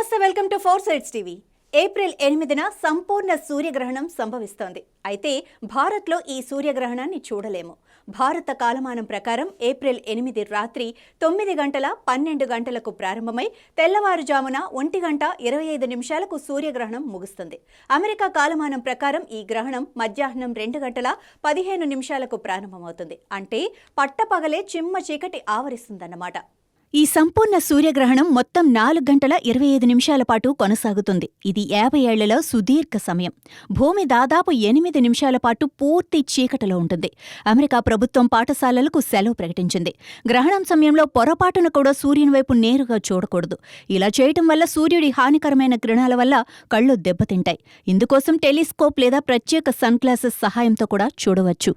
నమస్తే, welcome to 4 sides TV. April 8న సంపూర్ణ సూర్యగ్రహణం సంభవిస్తోంది. అయితే భారత్లో ఈ సూర్యగ్రహణాన్ని చూడలేము. భారత కాలమానం ప్రకారం ఏప్రిల్ 8 రాత్రి 9 గంటల 12 గంటలకు ప్రారంభమై తెల్లవారుజామున 1 గంట 25 నిమిషాలకు సూర్యగ్రహణం ముగుస్తుంది. అమెరికా కాలమానం ప్రకారం ఈ గ్రహణం మధ్యాహ్నం 2 గంటల 15 నిమిషాలకు ప్రారంభమవుతుంది. అంటే పట్టపగలే చిమ్మ చీకటి ఆవరిస్తుందన్నమాట. ఈ సంపూర్ణ సూర్యగ్రహణం మొత్తం 4 గంటల 25 నిమిషాల పాటు కొనసాగుతుంది. ఇది 50 ఏళ్లలో సుదీర్ఘ సమయం. భూమి దాదాపు 8 నిమిషాల పాటు పూర్తి చీకటిలో ఉంటుంది. అమెరికా ప్రభుత్వం పాఠశాలలకు సెలవు ప్రకటించింది. గ్రహణం సమయంలో పొరపాటున కూడా సూర్యుని వైపు నేరుగా చూడకూడదు. ఇలా చేయటం వల్ల సూర్యుడి హానికరమైన కిరణాల వల్ల కళ్ళు దెబ్బతింటాయి. ఇందుకోసం టెలిస్కోప్ లేదా ప్రత్యేక సన్ గ్లాసెస్ సహాయంతో కూడా చూడవచ్చు.